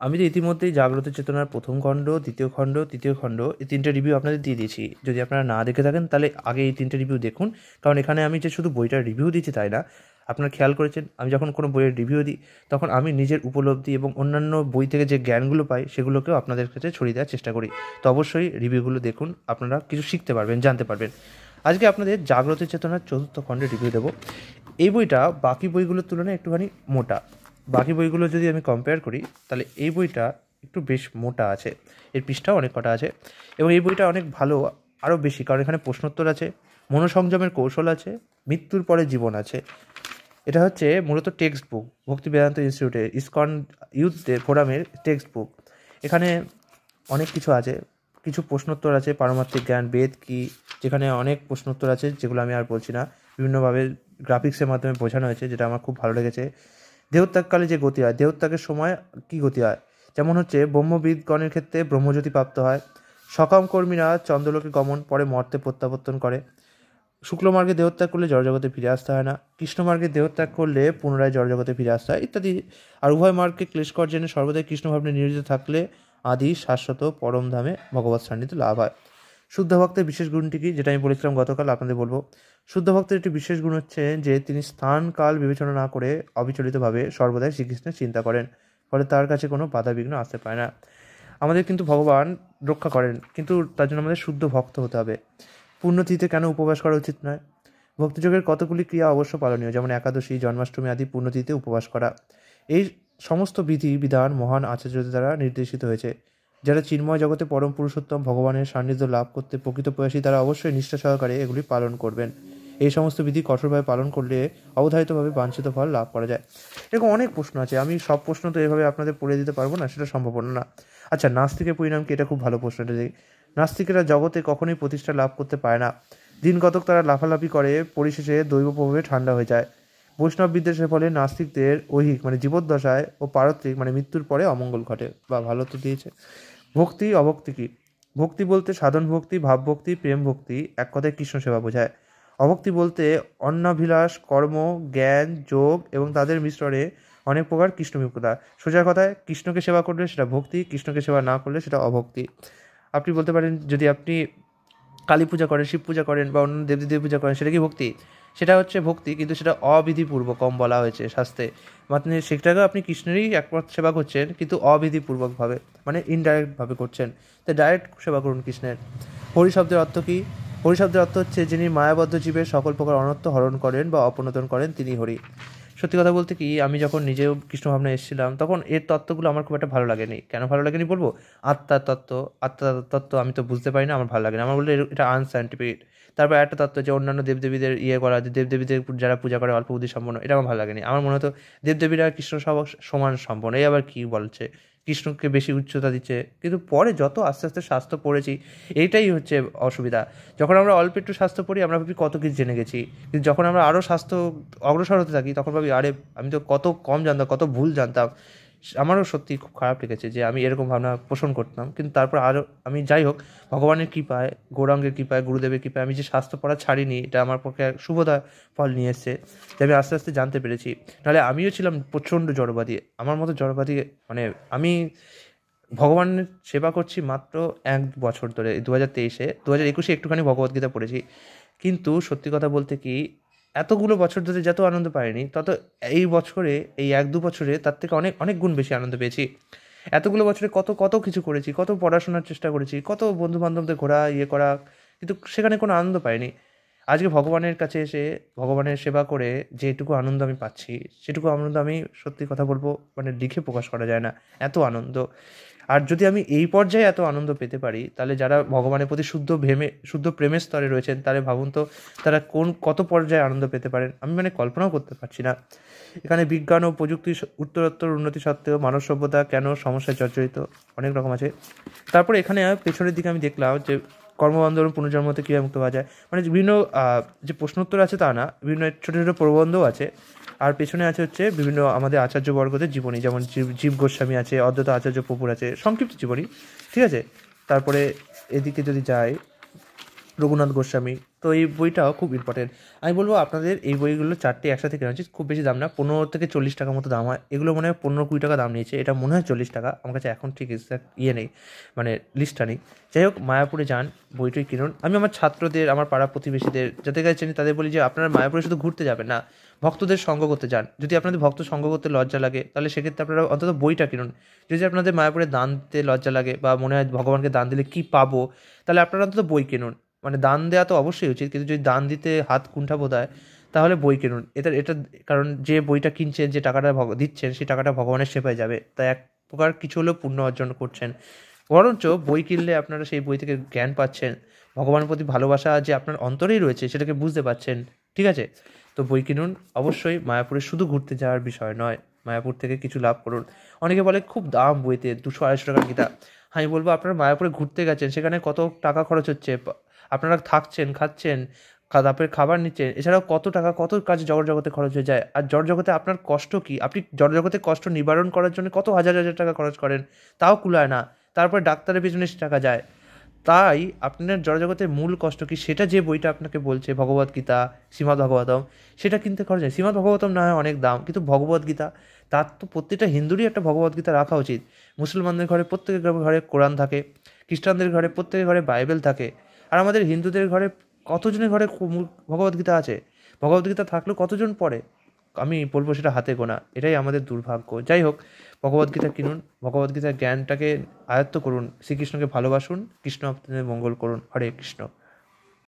আমি যে ইতিমধ্যেই জাগ্রত চেতনার প্রথম খণ্ড, দ্বিতীয় খণ্ড, তৃতীয় খণ্ড এই 3টে রিভিউ আপনাদের দিয়ে দিয়েছি। যদি আপনারা না দেখে থাকেন তাহলে আগে এই 3টে রিভিউ দেখুন। কারণ এখানে আমি যে শুধু বইটার রিভিউ দিচ্ছি তাই না, আপনারা খেয়াল করেছেন আমি যখন কোনো বইয়ের রিভিউ দিই তখন আমি নিজের উপলব্ধি এবং অন্যান্য বই থেকে যে জ্ঞানগুলো পাই সেগুলোকেও আপনাদের কাছে ছড়িয়ে দেওয়ার চেষ্টা করি। তো অবশ্যই রিভিউগুলো দেখুন, আপনারা কিছু শিখতে পারবেন, জানতে পারবেন। আজকে আপনাদের জাগ্রত চেতনার 4র্থ খণ্ডের রিভিউ দেবো। এই বইটা বাকি বইগুলোর তুলনায় একটুখানি মোটা। বাকি বইগুলো যদি আমি কম্পেয়ার করি তাহলে এই বইটা একটু বেশ মোটা আছে, এর পৃষ্ঠাও অনেক কটা আছে এবং এই বইটা অনেক ভালো, আরও বেশি, কারণ এখানে প্রশ্নোত্তর আছে, মনোসংযমের কৌশল আছে, মৃত্যুর পরে জীবন আছে। এটা হচ্ছে মূলত টেক্সট বুক, ভক্তি বেদান্ত ইনস্টিটিউটের ইসকন ইউথদের ফোরামের টেক্সট বুক। এখানে অনেক কিছু আছে, কিছু প্রশ্নোত্তর আছে, পারমার্থিক জ্ঞান, বেদ কী, যেখানে অনেক প্রশ্নোত্তর আছে যেগুলো আমি আর বলছি না, বিভিন্নভাবে গ্রাফিক্সের মাধ্যমে বোঝানো হয়েছে, যেটা আমার খুব ভালো লেগেছে। দেহত্যাগকালে যে গতি হয়, দেহত্যাগের সময় কী গতি হয়, যেমন হচ্ছে ব্রহ্মবিদগণের ক্ষেত্রে ব্রহ্মজ্যোতি প্রাপ্ত হয়, সকাম কর্মীরা চন্দ্রলোকে গমন, পরে মর্তে প্রত্যাবর্তন করে, শুক্লমার্গে দেহত্যাগ করলে জড়জগতে ফিরে আসতে হয় না, কৃষ্ণমার্গে দেহত্যাগ করলে পুনরায় জড়জগতে ফিরে আসতে হয় ইত্যাদি। আর উভয় মার্গকে ক্লেশকর জেনে সর্বদাই কৃষ্ণভাবনে নিয়োজিত থাকলে আদি শাশ্বত পরমধামে ভগবৎ সান্নিধ্য লাভ হয়। শুদ্ধ ভক্তের বিশেষ গুণটি কি, যেটা আমি বলেছিলাম গতকাল, আপনাদের বলবো। শুদ্ধ ভক্তের একটি বিশেষ গুণ হচ্ছে যে তিনি স্থান কাল বিবেচনা না করে অবিচলিতভাবে সর্বদাই শ্রীকৃষ্ণের চিন্তা করেন, ফলে তার কাছে কোনো বাধা বিঘ্ন আসতে পারে না। আমাদের কিন্তু ভগবান রক্ষা করেন, কিন্তু তার জন্য আমাদের শুদ্ধ ভক্ত হতে হবে। পুণ্যতিথিতে কেন উপবাস করা উচিত নয়? ভক্তিযোগের কতগুলি ক্রিয়া অবশ্য পালনীয়, যেমন একাদশী, জন্মাষ্টমী আদি পুণ্যতিথিতে উপবাস করা। এই সমস্ত বিধি বিধান মহান আচার্যদের দ্বারা নির্দেশিত হয়েছে। যারা চিন্ময় জগতে পরম পুরুষোত্তম ভগবানের সান্নিধ্য লাভ করতে প্রকৃত প্রয়াসী, তারা অবশ্যই নিষ্ঠা সহকারে এগুলি পালন করবেন। এই সমস্ত বিধি কঠোরভাবে পালন করলে অবধারিতভাবে বাঞ্ছিত ফল লাভ করা যায়। এরকম অনেক প্রশ্ন আছে, আমি সব প্রশ্ন তো এভাবে আপনাদের পড়ে দিতে পারবো না, সেটা সম্ভব না। আচ্ছা, নাস্তিকের পরিণাম কি, এটা খুব ভালো প্রশ্ন। এটা দেখি, নাস্তিকেরা জগতে কখনোই প্রতিষ্ঠা লাভ করতে পারে না। দিন কতক তারা লাফালাফি করে, পরিশেষে দৈব প্রভাবে ঠান্ডা হয়ে যায়। বৈষ্ণব বিদ্বেষের ফলে নাস্তিকদের ঐহিক মানে জীবদ্দশায় ও পারত্রিক মানে মৃত্যুর পরে অমঙ্গল ঘটে। বা ভালো তো দিয়েছে। ভক্তি অভক্তি কি? ভক্তি বলতে সাধন ভক্তি, ভাব ভক্তি, প্রেম ভক্তি, এক কথায় কৃষ্ণ সেবা বোঝায়। অভক্তি বলতে অন্নাভিলাষ, কর্ম, জ্ঞান, যোগ এবং তাদের মিশ্রণে অনেক প্রকার কৃষ্ণবিমুখতা। সোজা কথায় কৃষ্ণকে সেবা করলে সেটা ভক্তি, কৃষ্ণকে সেবা না করলে সেটা অভক্তি। আপনি বলতে পারেন, যদি আপনি কালী পূজা করেন, শিব পূজা করেন বা অন্য দেবদেবী পূজা করেন, সেটা কি ভক্তি? সেটা হচ্ছে ভক্তি, কিন্তু সেটা অবিধিপূর্বকম বলা হয়েছে শাস্ত্রে। মানে সেটাকেও আপনি কৃষ্ণেরই একমাত্র সেবা করছেন, কিন্তু অবিধিপূর্বকভাবে, মানে ইনডাইরেক্টভাবে করছেন। তো ডাইরেক্ট সেবা করুন কৃষ্ণের। হরি শব্দের অর্থ কী? হরি শব্দের অর্থ হচ্ছে যিনি মায়াবদ্ধ জীবের সকল প্রকার অনর্থ হরণ করেন বা অপনোদন করেন, তিনি হরি। সত্যি কথা বলতে কি, আমি যখন নিজেও কৃষ্ণ ভাবনায় এসেছিলাম তখন এর তত্ত্বগুলো আমার খুব একটা ভালো লাগেনি। কেন ভালো লাগেনি বলবো? আত্মার তত্ত্ব, আত্মার তত্ত্ব আমি তো বুঝতে পারি না, আমার ভালো লাগে না, আমার বললে এটা আনসাইন্টিফিক। তারপর একটা তত্ত্ব যে অন্যান্য দেবদেবীদের করা, যে দেবদেবীদের যারা পূজা করে অল্প বুদ্ধি সম্পন্ন, এটা আমার ভালো লাগেনি। আমার মনে হতো দেবদেবীরা কৃষ্ণ সব সমান সম্পন্ন, এই আবার কী বলছে, কৃষ্ণকে বেশি উচ্চতা দিচ্ছে। কিন্তু পরে যত আস্তে আস্তে শাস্ত্র পড়েছি, এইটাই হচ্ছে অসুবিধা। যখন আমরা অল্প একটু শাস্ত্র পড়ি আমরা ভাবি কত কিছু জেনে গেছি, কিন্তু যখন আমরা আরও শাস্ত্র অগ্রসর হতে থাকি তখন ভাবি আরে আমি তো কত কম জানতাম, কত ভুল জানতাম। আমারও সত্যি খুব খারাপ লেগেছে যে আমি এরকম ভাবনা পোষণ করতাম। কিন্তু তারপর আরও আমি, যাই হোক, ভগবানের কৃপায়, গৌরাঙ্গের কৃপায়, গুরুদেবের কৃপায় আমি যে শাস্ত্র পড়া ছাড়িনি, এটা আমার পক্ষে এক শুভদা ফল নিয়ে এসছে, যে আমি আস্তে আস্তে জানতে পেরেছি। নাহলে আমিও ছিলাম প্রচণ্ড জড়বাদী, আমার মতো জড়বাদী। মানে আমি ভগবানের সেবা করছি মাত্র 1 বছর ধরে, 2023-এ, 2021-এ একটুখানি ভগবদ্গীতা পড়েছি। কিন্তু সত্যি কথা বলতে কি, এতগুলো বছর ধরে যত আনন্দ পাইনি, তত এই বছরে, এই 1-2 বছরে তার থেকে অনেক অনেক গুণ বেশি আনন্দ পেয়েছি। এতগুলো বছরে কত কত কিছু করেছি, কত পড়াশোনার চেষ্টা করেছি, কত বন্ধুবান্ধবদের ঘোরা, করা, কিন্তু সেখানে কোনো আনন্দ পাইনি। আজকে ভগবানের কাছে এসে ভগবানের সেবা করে যেটুকু আনন্দ আমি পাচ্ছি, সেটুকু আনন্দ আমি সত্যি কথা বলবো মানে লিখে প্রকাশ করা যায় না, এত আনন্দ। আর যদি আমি এই পর্যায়ে এত আনন্দ পেতে পারি, তাহলে যারা ভগবানের প্রতি শুদ্ধ প্রেমের স্তরে রয়েছেন, তাহলে ভাবুন তো তারা কত পর্যায়ে আনন্দ পেতে পারেন, আমি মানে কল্পনাও করতে পারছি না। এখানে বিজ্ঞান ও প্রযুক্তির উত্তরোত্তর উন্নতি সত্ত্বেও মানব সভ্যতা কেন সমস্যায় জর্জরিত, অনেক রকম আছে। তারপরে এখানে পেছনের দিকে আমি দেখলাম যে কর্মবন্ধ এবং পুনর্জন্মতে কীভাবে মুক্ত হওয়া যায়, মানে বিভিন্ন যে প্রশ্নোত্তর আছে তা না, বিভিন্ন ছোটো ছোটো প্রবন্ধও আছে। আর পেছনে আছে হচ্ছে বিভিন্ন আমাদের আচার্যবর্গদের জীবনী, যেমন জীব গোস্বামী আছে, অদ্বৈত আচার্য প্রভুর আছে, সংক্ষিপ্ত জীবনী, ঠিক আছে। তারপরে এদিকে যদি যাই, রঘুনাথ গোস্বামী, তো এই বইটাও খুব ইম্পর্টেন্ট। আমি বলবো আপনাদের এই বইগুলো 4টে একসাথে কেনা উচিত। খুব বেশি দাম না, 15 থেকে 40 টাকা মতো দাম হয়। এগুলো মনে হয় 15-20 টাকা দাম নিয়েছে, এটা মনে হয় 40 টাকা। আমার কাছে এখন ঠিক এক্সাক্ট নেই, মানে লিস্টটা নেই। যাই হোক, মায়াপুরে যান, বইটাই কিনুন। আমি আমার ছাত্রদের, আমার পাড়া প্রতিবেশীদের যাদের কাছে চিনি তাদের বলি যে আপনারা মায়াপুরে শুধু ঘুরতে যাবেন না, ভক্তদের সঙ্গ করতে যান। যদি আপনাদের ভক্ত সঙ্গ করতে লজ্জা লাগে তাহলে সেক্ষেত্রে আপনারা অন্তত বইটা কিনুন। যদি আপনাদের মায়াপুরে দান দিতে লজ্জা লাগে বা মনে হয় ভগবানকে দান দিলে কী পাবো, তাহলে আপনারা অন্তত বই কিনুন। মানে দান দেওয়া তো অবশ্যই উচিত, কিন্তু যদি দান দিতে হাত কুণ্ঠা বোধ হয় তাহলে বই কিনুন। এটা কারণ যে বইটা কিনছেন, যে টাকাটা দিচ্ছেন, সেই টাকাটা ভগবানের সেবায় যাবে, তাই এক প্রকার কিছু হলেও পুণ্য অর্জন করছেন। বরঞ্চ বই কিনলে আপনারা সেই বই থেকে জ্ঞান পাচ্ছেন, ভগবানের প্রতি ভালোবাসা যে আপনার অন্তরেই রয়েছে সেটাকে বুঝতে পারছেন। ঠিক আছে, তো বই কিনুন অবশ্যই। মায়াপুরে শুধু ঘুরতে যাওয়ার বিষয় নয়, মায়াপুর থেকে কিছু লাভ করুন। অনেকে বলে খুব দাম বইতে, 200-250 টাকার গীতা। আমি বলবো আপনারা মায়াপুরে ঘুরতে গেছেন, সেখানে কত টাকা খরচ হচ্ছে, আপনারা থাকছেন, খাচ্ছেন, তারপরে খাবার নিচ্ছেন, এছাড়াও কত টাকা কত কাজে জগতে খরচ হয়ে যায়। আর জগতে আপনার কষ্ট কি, আপনি জগতে কষ্ট নিবারণ করার জন্য কত হাজার হাজার টাকা খরচ করেন, তাও কুলায় না। তারপরে ডাক্তারের পিছনে টাকা যায়। তাই আপনার জড়জগতের মূল কষ্ট কি সেটা যে বইটা আপনাকে বলছে, ভগবদ্গীতা, শ্রীমদ্ ভাগবতম, সেটা কিনতে খরচ হয়। শ্রীমদ্ ভাগবতম না হয় অনেক দাম, কিন্তু ভগবদ্গীতা, তার তো প্রত্যেকটা হিন্দুরই একটা ভগবদ্গীতা রাখা উচিত। মুসলমানদের ঘরে প্রত্যেকের ঘরে কোরআন থাকে, খ্রিস্টানদের ঘরে প্রত্যেকের ঘরে বাইবেল থাকে, আর আমাদের হিন্দুদের ঘরে কতজনের ঘরে ভগবদ্গীতা আছে? ভগবদ্গীতা থাকলেও কতজন পড়ে? আমি বলবো সেটা হাতে গোনা। এটাই আমাদের দুর্ভাগ্য। যাই হোক, ভগবদ্গীতা কিনুন, ভগবদ্গীতার জ্ঞানটাকে আয়ত্ত করুন, শ্রীকৃষ্ণকে ভালোবাসুন, কৃষ্ণ আপনাদের মঙ্গল করুন। হরে কৃষ্ণ।